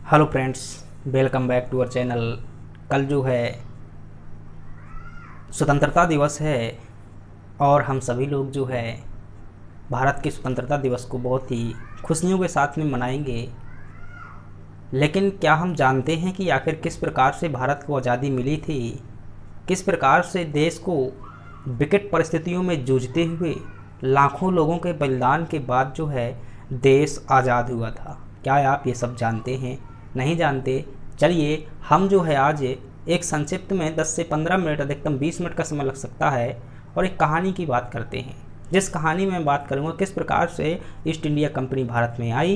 Hello friends, welcome back to our channel. कल जो है स्वतंत्रता दिवस है और हम सभी लोग जो है भारत के स्वतंत्रता दिवस को बहुत ही खुशियों के साथ में मनाएंगे। लेकिन क्या हम जानते हैं कि आखिर किस प्रकार से भारत को आज़ादी मिली थी? किस प्रकार से देश को विकट परिस्थितियों में जूझते हुए लाखों लोगों के बलिदान के बाद जो है देश आज़ाद हुआ था? क्या आप ये सब जानते हैं? नहीं जानते? चलिए हम जो है आज एक संक्षिप्त में 10 से 15 मिनट, अधिकतम 20 मिनट का समय लग सकता है, और एक कहानी की बात करते हैं। जिस कहानी में मैं बात करूँगा किस प्रकार से ईस्ट इंडिया कंपनी भारत में आई,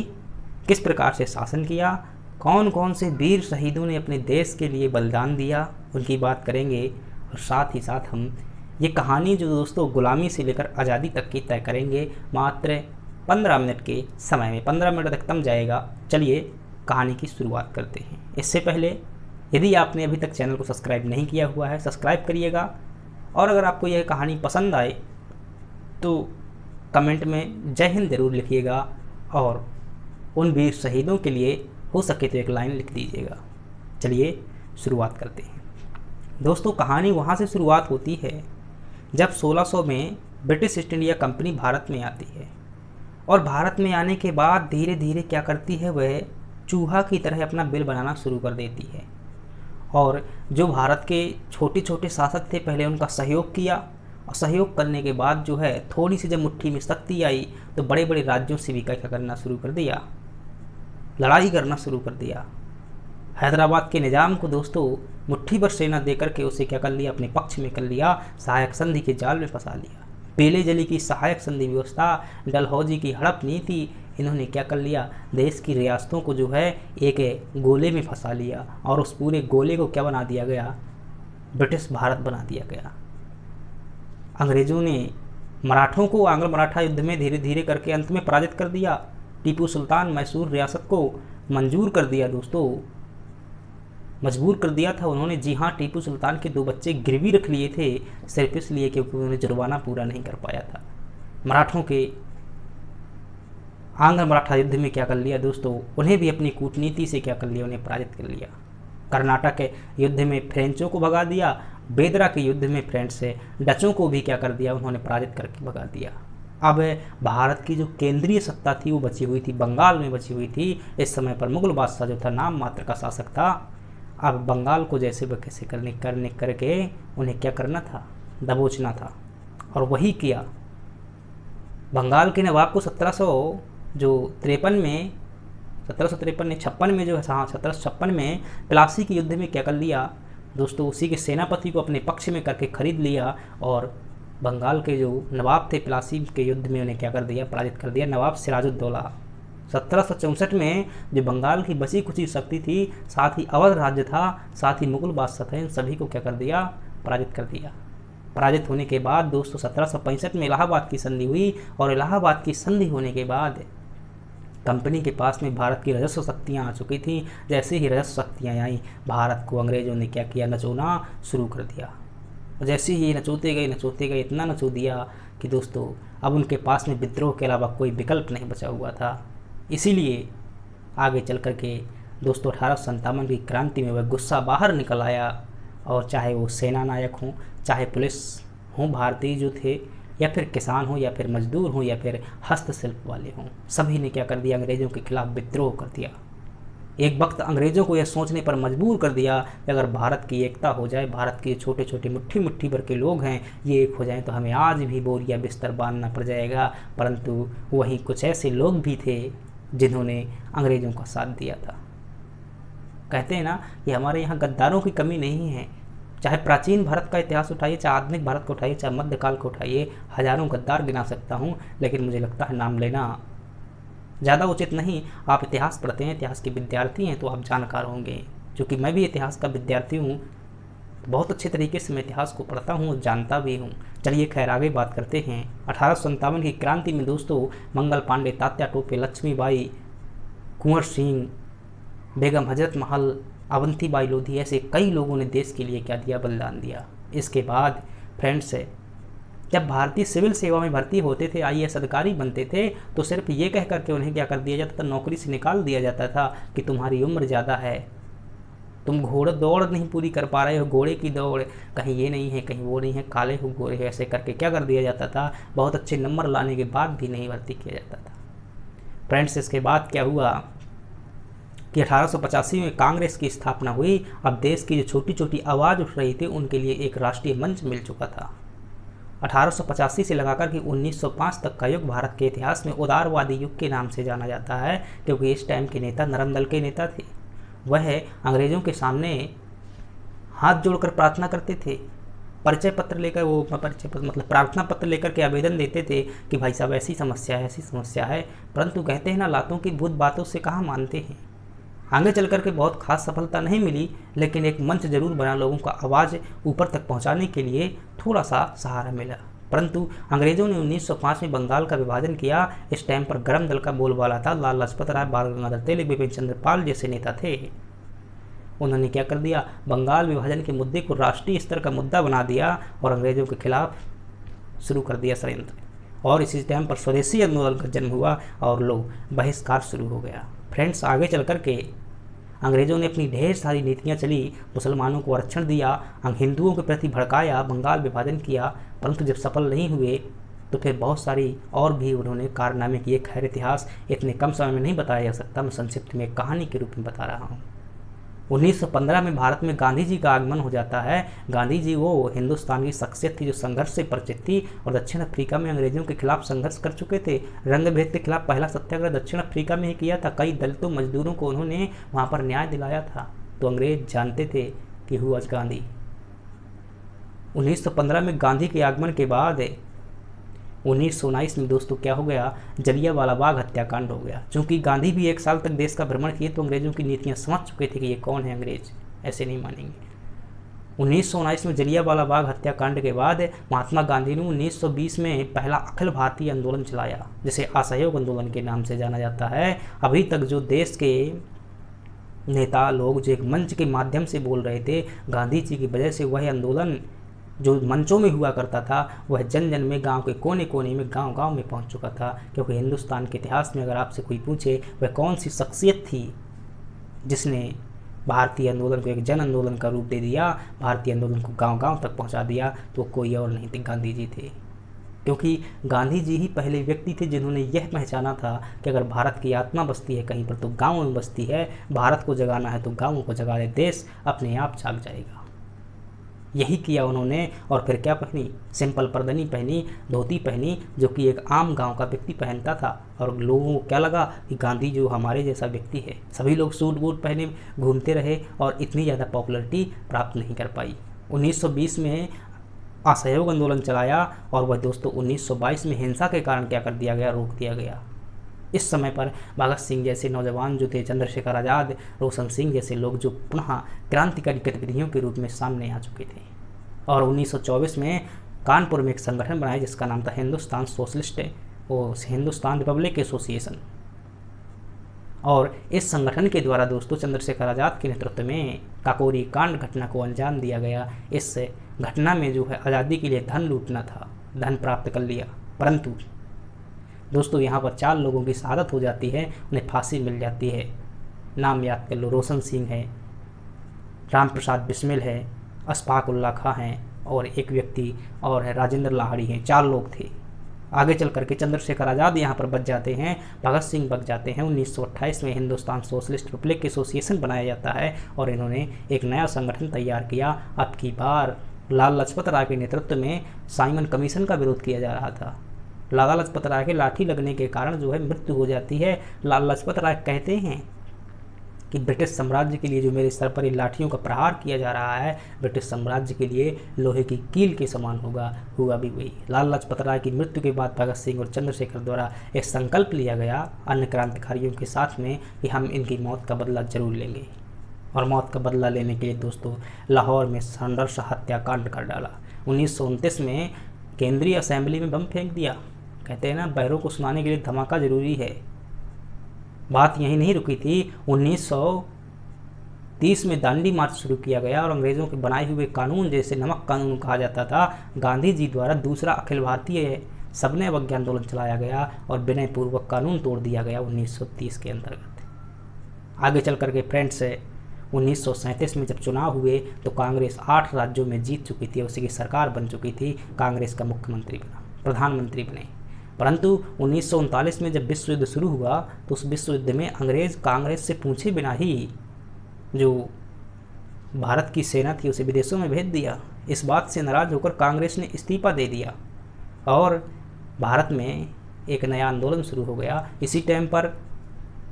किस प्रकार से शासन किया, कौन कौन से वीर शहीदों ने अपने देश के लिए बलिदान दिया, उनकी बात करेंगे। और साथ ही साथ हम ये कहानी जो दोस्तों गुलामी से लेकर आज़ादी तक की तय करेंगे मात्र 15 मिनट के समय में। 15 मिनट अधिकतम जाएगा। चलिए कहानी की शुरुआत करते हैं। इससे पहले यदि आपने अभी तक चैनल को सब्सक्राइब नहीं किया हुआ है, सब्सक्राइब करिएगा। और अगर आपको यह कहानी पसंद आए तो कमेंट में जय हिंद ज़रूर लिखिएगा, और उन वीर शहीदों के लिए हो सके तो एक लाइन लिख दीजिएगा। चलिए शुरुआत करते हैं। दोस्तों कहानी वहाँ से शुरुआत होती है जब 1600 में British east India company Bharat में आती है। और भारत में आने के बाद धीरे धीरे क्या करती है, वह चूहा की तरह अपना बिल बनाना शुरू कर देती है। और जो भारत के छोटे छोटे शासक थे पहले उनका सहयोग किया, और सहयोग करने के बाद जो है थोड़ी सी जब मुट्ठी में शक्ति आई तो बड़े बड़े राज्यों से भी क्या करना शुरू कर दिया, लड़ाई करना शुरू कर दिया। हैदराबाद के निज़ाम को दोस्तों मुट्ठी भर सेना देकर के उसे क्या कर लिया, अपने पक्ष में कर लिया, सहायक संधि के जाल में फंसा लिया। पेले जली की सहायक संधि व्यवस्था, डलहौजी की हड़प नीति, इन्होंने क्या कर लिया, देश की रियासतों को जो है एक गोले में फंसा लिया, और उस पूरे गोले को क्या बना दिया गया, ब्रिटिश भारत बना दिया गया। अंग्रेज़ों ने मराठों को आंग्ल मराठा युद्ध में धीरे धीरे करके अंत में पराजित कर दिया। टीपू सुल्तान मैसूर रियासत को मंजूर कर दिया दोस्तों, मजबूर कर दिया था उन्होंने। जी हाँ, टीपू सुल्तान के 2 बच्चे गिरवी रख लिए थे, सिर्फ इसलिए क्योंकि उन्होंने जुर्माना पूरा नहीं कर पाया था। मराठों के आंग्ल मराठा युद्ध में क्या कर लिया दोस्तों, उन्हें भी अपनी कूटनीति से क्या कर लिया, उन्हें पराजित कर लिया। कर्नाटक के युद्ध में फ्रेंचों को भगा दिया, बेदरा के युद्ध में फ्रेंच से डचों को भी क्या कर दिया, उन्होंने पराजित करके भगा दिया। अब भारत की जो केंद्रीय सत्ता थी वो बची हुई थी बंगाल में बची हुई थी। इस समय पर मुगल बादशाह जो था नाम मात्र का शासक था। अब बंगाल को जैसे कैसे करके उन्हें क्या करना था, दबोचना था, और वही किया। बंगाल के नवाब को 1753 में 1753 में जो है, हाँ 1756 में प्लासी के युद्ध में क्या कर लिया दोस्तों, उसी के सेनापति को अपने पक्ष में करके खरीद लिया, और बंगाल के जो नवाब थे प्लासी के युद्ध में उन्हें क्या कर दिया, पराजित कर दिया। नवाब सिराजुद्दौला 1764 में जो बंगाल की बची कुची शक्ति थी, साथ ही अवध राज्य था, साथ ही मुगल बादशाह थे, इन सभी को क्या कर दिया, पराजित कर दिया। पराजित होने के बाद दोस्तों 1765 में इलाहाबाद की संधि हुई, और इलाहाबाद की संधि होने के बाद कंपनी के पास में भारत की राजस्व शक्तियाँ आ चुकी थी। जैसे ही राजस्व शक्तियाँ आई, भारत को अंग्रेज़ों ने क्या किया, नचोना शुरू कर दिया। जैसे ही नचोते गए, इतना नचो दिया कि दोस्तों अब उनके पास में विद्रोह के अलावा कोई विकल्प नहीं बचा हुआ था। इसीलिए आगे चल कर के दोस्तों 1857 की क्रांति में वह गुस्सा बाहर निकल आया, और चाहे वो सेना नायक हों, चाहे पुलिस हों भारतीय जो थे, या फिर किसान हो, या फिर मजदूर हों, या फिर हस्तशिल्प वाले हों, सभी ने क्या कर दिया, अंग्रेज़ों के खिलाफ विद्रोह कर दिया। एक वक्त अंग्रेज़ों को यह सोचने पर मजबूर कर दिया कि अगर भारत की एकता हो जाए, भारत के छोटे छोटे मुट्ठी मुट्ठी भर के लोग हैं, ये एक हो जाएं तो हमें आज भी बोरिया बिस्तर बांधना पड़ जाएगा। परंतु वहीं कुछ ऐसे लोग भी थे जिन्होंने अंग्रेज़ों का साथ दिया था। कहते हैं ना कि हमारे यहाँ गद्दारों की कमी नहीं है। चाहे प्राचीन भारत का इतिहास उठाइए, चाहे आधुनिक भारत को उठाइए, चाहे मध्यकाल को उठाइए, हज़ारों गद्दार गिना सकता हूँ, लेकिन मुझे लगता है नाम लेना ज़्यादा उचित नहीं। आप इतिहास पढ़ते हैं, इतिहास के विद्यार्थी हैं, तो आप जानकार होंगे। चूँकि मैं भी इतिहास का विद्यार्थी हूँ, तो बहुत अच्छे तरीके से मैं इतिहास को पढ़ता हूँ और जानता भी हूँ। चलिए खैर आगे बात करते हैं। 1857 की क्रांति में दोस्तों मंगल पांडे, तात्या टोपे, लक्ष्मीबाई, कुंवर सिंह, बेगम हजरत महल, अवंतीबाई लोधी, ऐसे कई लोगों ने देश के लिए क्या दिया, बलिदान दिया। इसके बाद फ्रेंड्स जब भारतीय सिविल सेवा में भर्ती होते थे, आईएएस अधिकारी बनते थे, तो सिर्फ ये कह करके उन्हें क्या कर दिया जाता था, नौकरी से निकाल दिया जाता था कि तुम्हारी उम्र ज़्यादा है, तुम घोड़ा दौड़ नहीं पूरी कर पा रहे हो, घोड़े की दौड़, कहीं ये नहीं है, कहीं वो नहीं है, काले हो गोरे हो, ऐसे करके क्या कर दिया जाता था, बहुत अच्छे नंबर लाने के बाद भी नहीं भर्ती किया जाता था। फ्रेंड्स, इसके बाद क्या हुआ कि 1885 में कांग्रेस की स्थापना हुई। अब देश की जो छोटी छोटी आवाज़ उठ रही थी उनके लिए एक राष्ट्रीय मंच मिल चुका था। 1885 से लगाकर कि 1905 तक का युग भारत के इतिहास में उदारवादी युग के नाम से जाना जाता है, क्योंकि इस टाइम के नेता नरम दल के नेता थे। वह अंग्रेज़ों के सामने हाथ जोड़कर प्रार्थना करते थे, परिचय पत्र लेकर, वो परिचय पत्र मतलब प्रार्थना पत्र लेकर के आवेदन देते थे कि भाई साहब ऐसी समस्या है, ऐसी समस्या है। परंतु कहते हैं ना, लातों की भूत बातों से कहाँ मानते हैं। आगे चल कर के बहुत खास सफलता नहीं मिली, लेकिन एक मंच जरूर बना, लोगों का आवाज़ ऊपर तक पहुंचाने के लिए थोड़ा सा सहारा मिला। परंतु अंग्रेज़ों ने 1905 में बंगाल का विभाजन किया। इस टाइम पर गरम दल का बोलबाला था, लाला लाजपत राय, बाल गंगाधर तिलक, बिपिन चंद्र पाल जैसे नेता थे। उन्होंने क्या कर दिया, बंगाल विभाजन के मुद्दे को राष्ट्रीय स्तर का मुद्दा बना दिया और अंग्रेज़ों के खिलाफ शुरू कर दिया षड्यंत्र। और इसी टाइम पर स्वदेशी आंदोलन का जन्म हुआ और लोग बहिष्कार शुरू हो गया। फ्रेंड्स, आगे चल कर के अंग्रेज़ों ने अपनी ढेर सारी नीतियाँ चली, मुसलमानों को आरक्षण दिया, हिंदुओं के प्रति भड़काया, बंगाल विभाजन किया, परंतु जब सफल नहीं हुए तो फिर बहुत सारी और भी उन्होंने कारनामे किए। खैर, इतिहास इतने कम समय में नहीं बताया जा सकता, मैं संक्षिप्त में एक कहानी के रूप में बता रहा हूँ। 1915 में भारत में गांधी जी का आगमन हो जाता है। गांधी जी वो हिंदुस्तान की शख्सियत थी जो संघर्ष से परिचित थी और दक्षिण अफ्रीका में अंग्रेजों के खिलाफ संघर्ष कर चुके थे। रंग भेद के खिलाफ पहला सत्याग्रह दक्षिण अफ्रीका में ही किया था। कई दलितों मजदूरों को उन्होंने वहाँ पर न्याय दिलाया था। तो अंग्रेज जानते थे कि हु वाज गांधी। 1915 में गांधी के आगमन के बाद 1919 में दोस्तों क्या हो गया, जलियांवाला बाग हत्याकांड हो गया। चूंकि गांधी भी 1 साल तक देश का भ्रमण किए तो अंग्रेजों की नीतियां समझ चुके थे कि ये कौन है अंग्रेज, ऐसे नहीं मानेंगे। 1919 में जलियांवाला बाग हत्याकांड के बाद महात्मा गांधी ने 1920 में पहला अखिल भारतीय आंदोलन चलाया, जिसे असहयोग आंदोलन के नाम से जाना जाता है। अभी तक जो देश के नेता लोग जो एक मंच के माध्यम से बोल रहे थे, गांधी जी की वजह से वह आंदोलन जो मंचों में हुआ करता था वह जन जन में, गांव के कोने कोने में, गांव गांव में पहुंच चुका था। क्योंकि हिंदुस्तान के इतिहास में अगर आपसे कोई पूछे वह कौन सी शख्सियत थी जिसने भारतीय आंदोलन को एक जन आंदोलन का रूप दे दिया, भारतीय आंदोलन को गांव गांव तक पहुंचा दिया, तो कोई और नहीं थे, गांधी जी थे। क्योंकि गांधी जी ही पहले व्यक्ति थे जिन्होंने यह पहचाना था कि अगर भारत की आत्मा बसती है कहीं पर तो गाँव में बसती है। भारत को जगाना है तो गाँवों को जगा दे, देश अपने आप जाग जाएगा। यही किया उन्होंने। और फिर क्या पहनी, सिंपल परदनी पहनी, धोती पहनी, जो कि एक आम गांव का व्यक्ति पहनता था। और लोगों को क्या लगा कि गांधी जो हमारे जैसा व्यक्ति है। सभी लोग सूट बूट पहने घूमते रहे और इतनी ज़्यादा पॉपुलरिटी प्राप्त नहीं कर पाई। 1920 में असहयोग आंदोलन चलाया और वह दोस्तों 1922 में हिंसा के कारण क्या कर दिया गया, रोक दिया गया। इस समय पर भगत सिंह जैसे नौजवान जो थे, चंद्रशेखर आज़ाद, रोशन सिंह जैसे लोग जो पुनः क्रांतिकारी गतिविधियों के रूप में सामने आ चुके थे। और 1924 में कानपुर में एक संगठन बनाया जिसका नाम था हिंदुस्तान सोशलिस्ट और हिंदुस्तान रिपब्लिक एसोसिएशन। और इस संगठन के द्वारा दोस्तों चंद्रशेखर आज़ाद के नेतृत्व में काकोरी कांड घटना को अंजाम दिया गया। इस घटना में जो है आज़ादी के लिए धन लूटना था, धन प्राप्त कर लिया। परंतु दोस्तों यहाँ पर 4 लोगों की शहादत हो जाती है, उन्हें फांसी मिल जाती है। नाम याद कर लो, रोशन सिंह है, राम प्रसाद बिस्मिल है, अशफाक उल्ला खां हैं और एक व्यक्ति और है राजेंद्र लाहिड़ी हैं। 4 लोग थे। आगे चल करके चंद्रशेखर आज़ाद यहाँ पर बच जाते हैं, भगत सिंह बच जाते हैं। 1928 में हिंदुस्तान सोशलिस्ट रिपब्लिक एसोसिएशन बनाया जाता है और इन्होंने एक नया संगठन तैयार किया। अब की बार लाला लाजपत राय के नेतृत्व में साइमन कमीशन का विरोध किया जा रहा था। लाला लाजपत राय के लाठी लगने के कारण जो है मृत्यु हो जाती है। लाला लाजपत राय कहते हैं कि ब्रिटिश साम्राज्य के लिए जो मेरे सर पर लाठियों का प्रहार किया जा रहा है, ब्रिटिश साम्राज्य के लिए लोहे की कील के समान होगा। हुआ भी वही। लाला लाजपत राय की मृत्यु के बाद भगत सिंह और चंद्रशेखर द्वारा एक संकल्प लिया गया अन्य क्रांतिकारियों के साथ में कि हम इनकी मौत का बदला जरूर लेंगे। और मौत का बदला लेने के लिए दोस्तों लाहौर में संघर्ष हत्याकांड कर डाला। 1929 में केंद्रीय असेंबली में बम फेंक दिया। कहते हैं ना, बहरों को सुनाने के लिए धमाका जरूरी है। बात यहीं नहीं रुकी थी। 1930 में दांडी मार्च शुरू किया गया और अंग्रेज़ों के बनाए हुए कानून, जैसे नमक कानून कहा जाता था, गांधी जी द्वारा दूसरा अखिल भारतीय सबने अवज्ञा आंदोलन चलाया गया और विनय पूर्वक कानून तोड़ दिया गया 1930 के अंतर्गत। आगे चल करके फ्रेंड्स 1937 में जब चुनाव हुए तो कांग्रेस 8 राज्यों में जीत चुकी थी, उसी की सरकार बन चुकी थी, कांग्रेस का मुख्यमंत्री बना, प्रधानमंत्री बने। परंतु 1939 में जब विश्व युद्ध शुरू हुआ तो उस विश्व युद्ध में अंग्रेज़ कांग्रेस से पूछे बिना ही जो भारत की सेना थी उसे विदेशों में भेज दिया। इस बात से नाराज़ होकर कांग्रेस ने इस्तीफा दे दिया और भारत में एक नया आंदोलन शुरू हो गया। इसी टाइम पर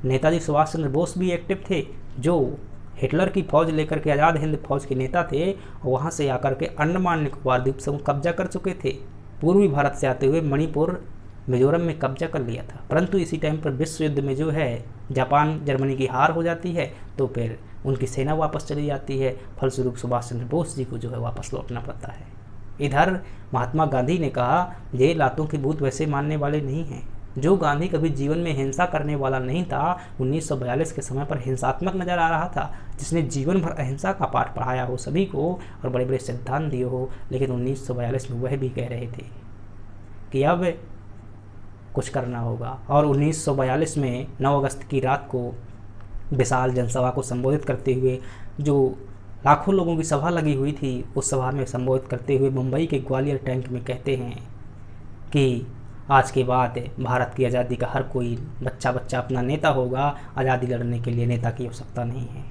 नेताजी सुभाष चंद्र बोस भी एक्टिव थे, जो हिटलर की फौज लेकर के आज़ाद हिंद फौज के नेता थे, और वहाँ से आकर के अंडमान निकोबार द्वीप समूह कब्जा कर चुके थे। पूर्वी भारत से आते हुए मणिपुर मिजोरम में कब्जा कर लिया था। परंतु इसी टाइम पर विश्व युद्ध में जो है जापान जर्मनी की हार हो जाती है तो फिर उनकी सेना वापस चली जाती है, फलस्वरूप सुभाष चंद्र बोस जी को जो है वापस लौटना पड़ता है। इधर महात्मा गांधी ने कहा ये लातों के भूत वैसे मानने वाले नहीं हैं। जो गांधी कभी जीवन में हिंसा करने वाला नहीं था, 1942 के समय पर हिंसात्मक नजर आ रहा था, जिसने जीवन भर अहिंसा का पाठ पढ़ाया हो सभी को और बड़े बड़े सिद्धांत दिए हो, लेकिन 1942 में वह भी कह रहे थे कि अब कुछ करना होगा। और 1942 में 9 अगस्त की रात को विशाल जनसभा को संबोधित करते हुए, जो लाखों लोगों की सभा लगी हुई थी, उस सभा में संबोधित करते हुए मुंबई के ग्वालियर टैंक में कहते हैं कि आज के बाद भारत की आज़ादी का हर कोई बच्चा अपना नेता होगा, आज़ादी लड़ने के लिए नेता की आवश्यकता नहीं है,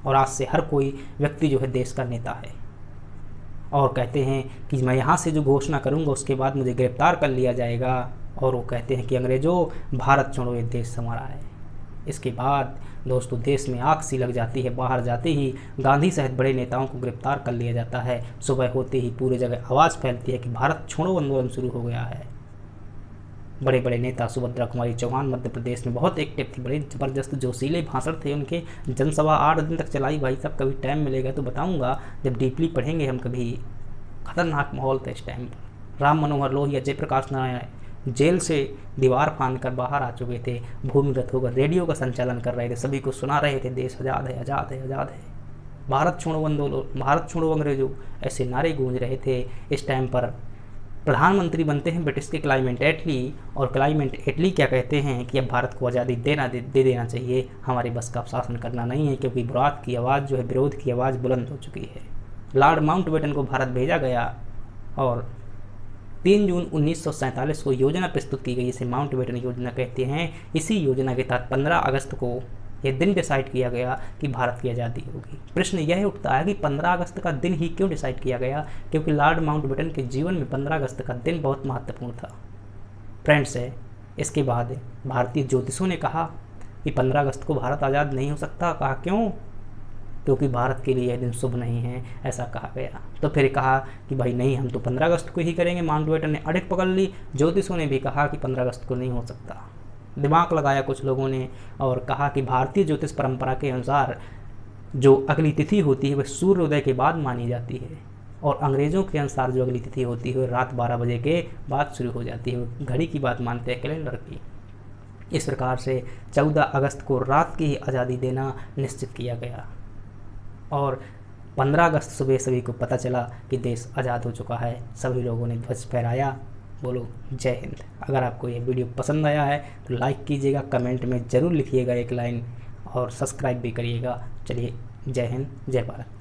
और आज से हर कोई व्यक्ति जो है देश का नेता है। और कहते हैं कि मैं यहाँ से जो घोषणा करूँगा उसके बाद मुझे गिरफ्तार कर लिया जाएगा, और वो कहते हैं कि अंग्रेज़ों भारत छोड़ो, ये देश हमारा है। इसके बाद दोस्तों देश में आग सी लग जाती है। बाहर जाते ही गांधी सहित बड़े नेताओं को गिरफ्तार कर लिया जाता है। सुबह होते ही पूरे जगह आवाज़ फैलती है कि भारत छोड़ो आंदोलन शुरू हो गया है। बड़े बड़े नेता सुभद्रा कुमारी चौहान मध्य प्रदेश में बहुत एक्टिव थी, बड़े ज़बरदस्त जोशीले भाषण थे उनके। जनसभा 8 दिन तक चलाई भाई साहब, कभी टाइम मिलेगा तो बताऊंगा, जब डीपली पढ़ेंगे हम कभी। खतरनाक माहौल था इस टाइम पर। राम मनोहर लोहिया, जयप्रकाश नारायण जेल से दीवार फांद कर बाहर आ चुके थे, भूमिगत होकर रेडियो का संचालन कर रहे थे, सभी को सुना रहे थे देश आज़ाद है, आज़ाद है, आज़ाद है, भारत छोड़ो आंदोलन, भारत छोड़ो अंग्रेजों, ऐसे नारे गूंज रहे थे। इस टाइम पर प्रधानमंत्री बनते हैं ब्रिटिश के क्लाइमेट एटली, और क्लाइमेट एटली क्या कहते हैं कि अब भारत को आज़ादी दे देना चाहिए, हमारे बस का शासन करना नहीं है, क्योंकि विरोध की आवाज़ जो है, विरोध की आवाज़ बुलंद हो चुकी है। लॉर्ड माउंटबेटन को भारत भेजा गया और 3 जून 1947 को योजना प्रस्तुत की गई, इसे माउंटबेटन योजना कहते हैं। इसी योजना के तहत 15 अगस्त को यह दिन डिसाइड किया गया कि भारत की आज़ादी होगी। प्रश्न यह उठता है कि 15 अगस्त का दिन ही क्यों डिसाइड किया गया, क्योंकि लॉर्ड माउंटबेटन के जीवन में 15 अगस्त का दिन बहुत महत्वपूर्ण था। फ्रेंड्स इसके बाद भारतीय ज्योतिषों ने कहा कि 15 अगस्त को भारत आज़ाद नहीं हो सकता। कहा क्यों? क्योंकि भारत के लिए यह दिन शुभ नहीं है, ऐसा कहा गया। तो फिर कहा कि भाई नहीं, हम तो 15 अगस्त को ही करेंगे। माउंटबेटन ने अड़िग पकड़ ली। ज्योतिषों ने भी कहा कि 15 अगस्त को नहीं हो सकता। दिमाग लगाया कुछ लोगों ने और कहा कि भारतीय ज्योतिष परंपरा के अनुसार जो अगली तिथि होती है वह सूर्योदय के बाद मानी जाती है, और अंग्रेज़ों के अनुसार जो अगली तिथि होती है वह रात 12 बजे के बाद शुरू हो जाती है। घड़ी की बात मानते हैं, कैलेंडर की। इस प्रकार से 14 अगस्त को रात की ही आज़ादी देना निश्चित किया गया, और 15 अगस्त सुबह सभी को पता चला कि देश आज़ाद हो चुका है। सभी लोगों ने ध्वज फहराया। बोलो जय हिंद। अगर आपको ये वीडियो पसंद आया है तो लाइक कीजिएगा, कमेंट में ज़रूर लिखिएगा एक लाइन, और सब्सक्राइब भी करिएगा। चलिए, जय हिंद, जय भारत।